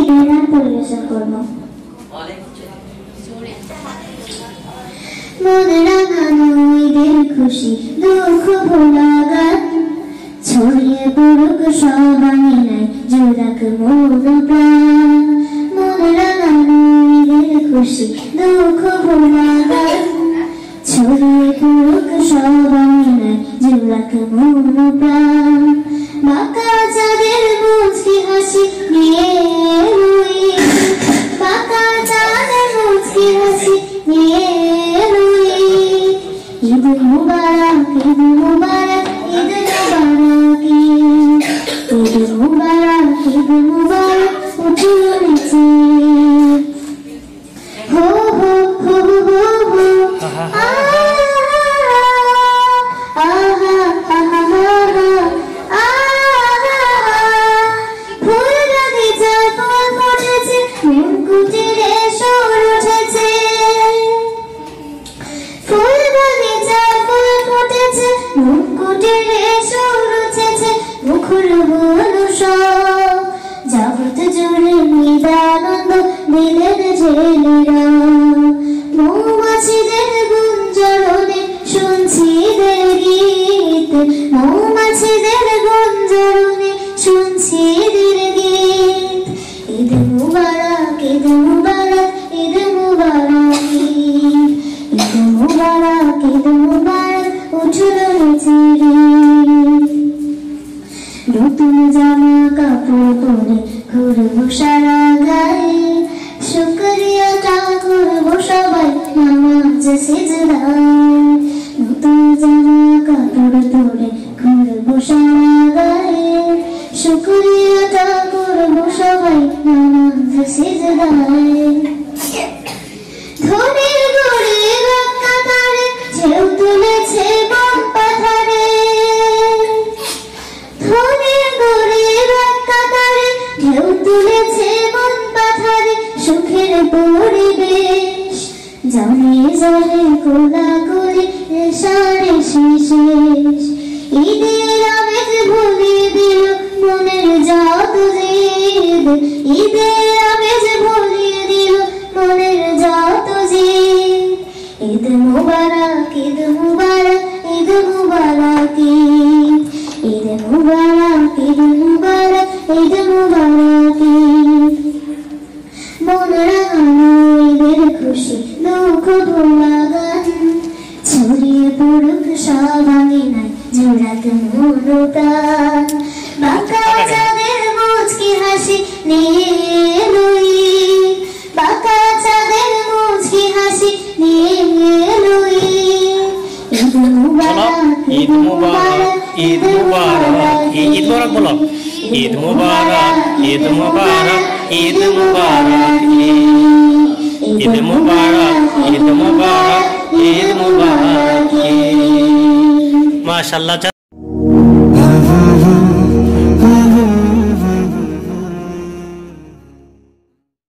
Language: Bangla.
ঈদের গান পরিবেশন করব। মনে রাঙানো ঈদের খুশি দুঃখ ভোলা গান ছড়িয়ে পড়ুক সব আঙিনায় জোড়াক মন প্রাণ। মনে রাঙানো ঈদের খুশি দুঃখ ভোলা গান ছড়িয়ে পড়ুক সব আঙিনায় জোড়াক মন প্রাণ। বাঁকা চাঁদের মুচকি হাসি নিয়ে রুই, বাঁকা চাঁদের মুচকি হাসি নিয়ে রুই। ঈদ মুবারক ঈদ মুবারক ঈদ মুবারক ঈদ মুবারক ঈদ মুবারক উঠেছে হো হো হো হো হো আহা আহা আহা ফুল বাগিচায় ফুল ফুটেছে মুকুটিরে সুর উঠেছে। ফুল বাগিচায় ফুল ফুটেছে মুকুটিরে সুর উঠেছে। মুখর হলো সব জগৎ জুড়ে নিদানন্দ দিলেন জেলেরা। মৌমাছিদের গুঞ্জরণে শুনছি দের গীত, মৌমাছিদের গুঞ্জরণে শুনছি দের গীত। ঈদ মুবারক ঈদ মুবারক ঈদ মুবারক ঈদ মুবারক ঈদ মুবারক উঠল চিরি। নতুন জামা কাপড় পরে ঘুরবো সারা গায়ে, শুকরিয়াটা করবো সবাই নামাজ সিজদায়। নতুন জামা কাপড় পরে ঘুরবো সারা গায়ে, শুকরিয়াটা করবো সবাই নামাজ সিজদায়। ধনের গরিব কাতারে ঢেউ তুলেছে বন পাথারে, ধনের গরিব কাতারে ঢেউ তুলেছে বন পাথারে। সুখের পরিবেশ জলে জলে কোলাকুলি সারে শেষ। ঈদের আমেজ ভুলিয়ে দিল মনের যত জিদ, ঈদের আমেজ ভুলিয়ে দিল মনের যত জিদ। ঈদ মুবারক ঈদ মুবারক ঈদ মুবারক ঈদ মুবারক ঈদ মুবারক ঈদ মুবারক। মন রাঙানো ঈদের খুশি দুঃখ ভোলা গান ছড়িয়ে পড়ুক সব আঙিনায় জোড়াক মন প্রাণ। বাঁকা চাঁদের মুচকি হাসি নিয়ে রুই, বাঁকা চাঁদের মুচকি হাসি নিয়ে রুই। ঈদ মুবারক ঈদ মুবারক ঈদ মুবারক ঈদ মুবারক বলো ঈদ মুবারক ঈদ মুবারক ঈদ মুবারক ঈদ মুবারক ঈদ মুবারক ঈদ মুবারক। মাশাআল্লাহ।